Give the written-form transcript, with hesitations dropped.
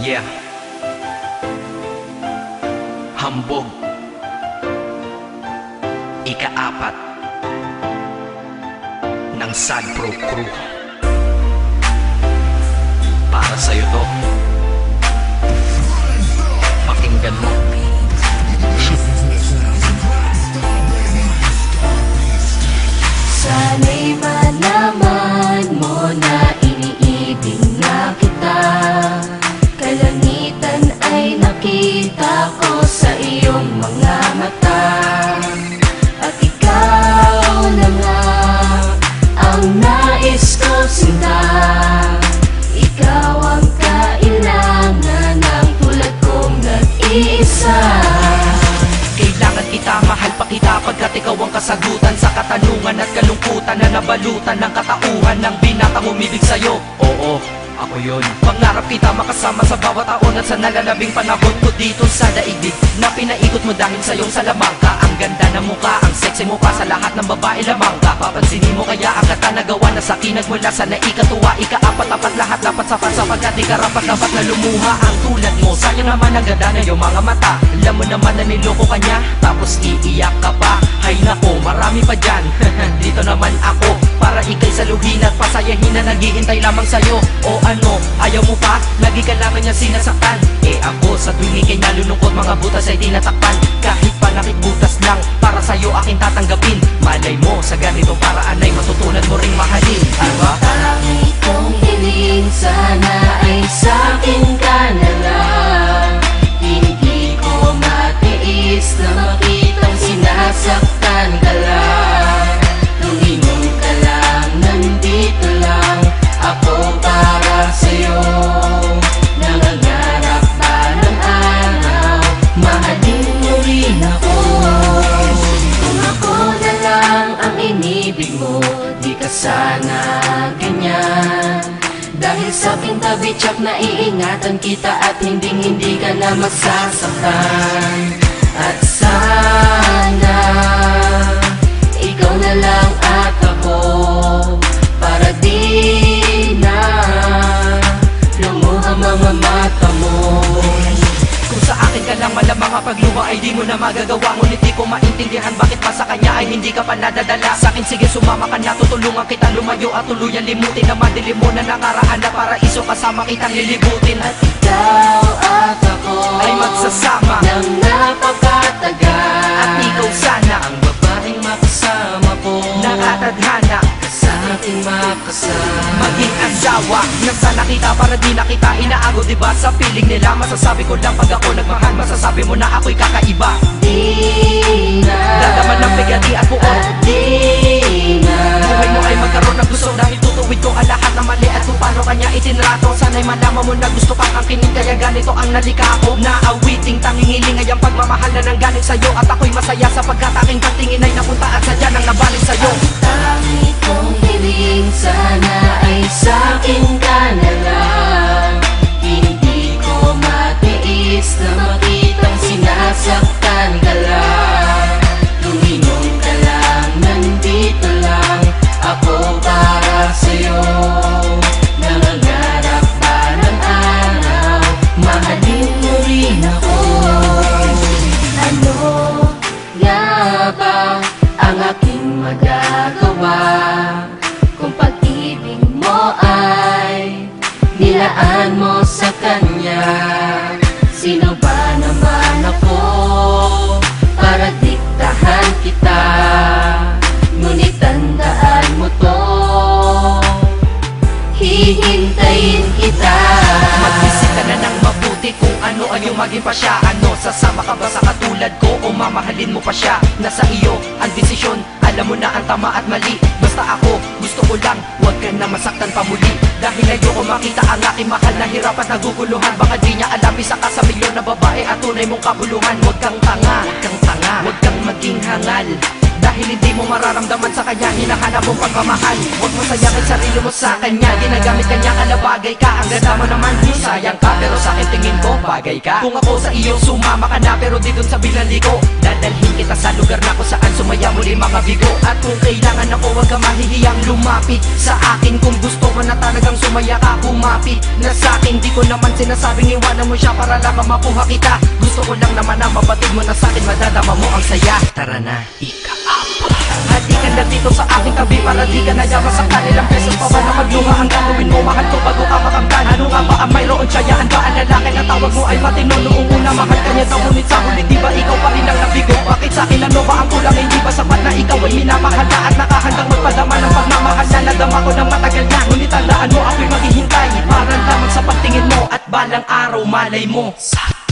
Yeah. Hambog. Ika-4 ng Sad Pro Crew. Para sa'yo to. Pakinggan mo. Sana'y malaman mo na iniibig na kita. Kalangitan ay nakita ko sa iyong mga mata. At ikaw na nga ang nais ko sinta. Ikaw ang kailangan ng tulad kong nag-iisa. Kailangan kita, mahal pa kita pagkat ikaw ang kasagutan sa katanungan at kalungkutan na nabalutan ng katauhan ng binatang umibig sa'yo. Oo, ako yun. Pangarap kita makasama sa bawat taon at sa nalalabing panahon ko dito sa daigdig na pinaikot mo dahil sa iyong salamangka. Ang ganda ng mukha, ang sexy mo pa sa lahat ng babae lamang ka. Papansinin mo kaya ang katanagawa na sa akin nagmula sa naikatuwa. Ika-4 dapat lahat dapat sapat sapagkat ikarapat dapat na lumuha ang tulad mo. Sayang naman ang ganda na iyong mga mata. Alam mo naman na niloko ka niya tapos iiyak ka pa. Hay nako, marami pa dyan. Dito naman ako para ikay saluhin at pasayahin na naghihintay lamang sa'yo. O ano, ayaw mo pa? Lagi ka naman niya sinasaktan. Eh ako sa tuwing ikay nalulungkot mga butas ay tinatakpan. Kahit panakit butas lang para sa'yo aking tatanggapin. Malay mo sa ganitong paraan ay matutunan mo ring mahalin, diba? Tangi kong hiling sana ay sa'kin ka na lang. Hindi ko matiis na makitang sinasaktan ka lang. Lumingon ka lang, nandito lang ako para sa'yo. Nangangarap ba ng araw, mahalin mo rin ako. Kung ako na lang ang inibig mo, di ka sana ganyan. Dahil sa aking tabi tsak na iingatan kita at hindi ka na masasaktan. At sana ikaw na lang at ako para di na lumuha mga mata mo. Kung sa akin ka lang malamang ang pagluha ay di mo na magagawa. Ngunit di ko maintindihan bakit pa sa kanya ay hindi ka pa nadadala. Sa akin sige sumama ka na, tutulungan kita lumayo at tuluyan limutin na madilim mo na nakaraan na paraiso kasama kitang lilibutin. At ikaw at ako ay magsasama ng napakatagal. at ikaw sana ang babaeng makasama ko, nakatadhana sa ating makasama. maging asawa nang sana kita para di na kita inaago. Diba sa piling nila masasabi ko lang pag ako nagmahal, masasabi mo na ako'y kakaiba. Di na Dadaman ng bigati at buo at di na buhay mo ay magkaroon ng gusto dahil tutuwid ko ang lahat na mali at kung paano kanya itinrato. Sana'y malaman mo na gusto kang angkinin kaya ganito ang nalika ko. Naawiting tangingiling ay ang pagmamahal na nanggaling sa'yo at ako'y masaya sapagkat aking patingin ay napunta at sadya nang nabalik sa'yo. tangi kong hiling sana ay sa'kin ka na lang. Hindi ko matiis na makitang sinasaktan ka lang. Lumingon ka lang, nandito lang ako para sa'yo. Nangangarap ba ng araw, mahalin mo rin ako. Ano nga ba ang aking magagawa kung pag-ibig mo ay nilaan mo sa kanya? Sino ba naman ako para diktahan kita? Ngunit tandaan mo to, hihintayin kita. Mag-isip ka na ng mabuti kung ano ang iyong maging pasya. Ano, sasama ka ba sa katulad ko o mamahalin mo pa siya? Nasa iyo ang desisyon, alam mo na ang tama at mali. Basta ako, gusto ko lang, huwag ka na masaktan pa muli. Dahil ayoko makita ang aking mahal na hirap at naguguluhan. Baka di niya alam isa ka sa milyon na babae at tunay mong kabuluhan. Huwag kang tanga, huwag kang tanga, huwag kang maging hangal. Dahil dahil hindi mo mararamdaman sa kanya hinahanap mong pagmamahal. Huwag mo sayangin sarili mo sa kanya, ginagamit kanya kalabagay ka. Ang ganda mo naman, sayang ka, pero sa akin tingin ko bagay ka. Kung ako sa iyo sumama ka na, pero di dun sa binali ko, dadalhin kita sa lugar na kung saan sumaya muli mga bigo. At kung kailangan ako, huwag ka mahihiyang lumapit sa akin. Kung gusto mo na talagang sumaya ka, humapit na sa akin. Di ko naman sinasabing iwanan mo siya para lang makuha kita. Gusto ko lang naman na mabatid mo na sa akin, madadama mo ang saya. Tara na, ika-apa. Hati ka na dito sa aking tabi para di ka nayaman sa kanilang beses pa ba na magluha. Ang gagawin mo, mahal ko bago ka makamtan. Ano nga ba ang mayroon tsayaan ba ang lalaki na tawag mo ay matino? Noong una mahal ka niya daw, ngunit sa huli di ba ikaw pa rin ang nabigo? Bakit sa akin ano ba ang kulang? Hindi ba sapat na ikaw ay minamahal na at nakahandang magpadama ng pagmamahal na nadama ko ng matagal na? Ngunit tandaan mo ako'y maghihintay para lamang sa pagtingin mo at balang araw malay mo sa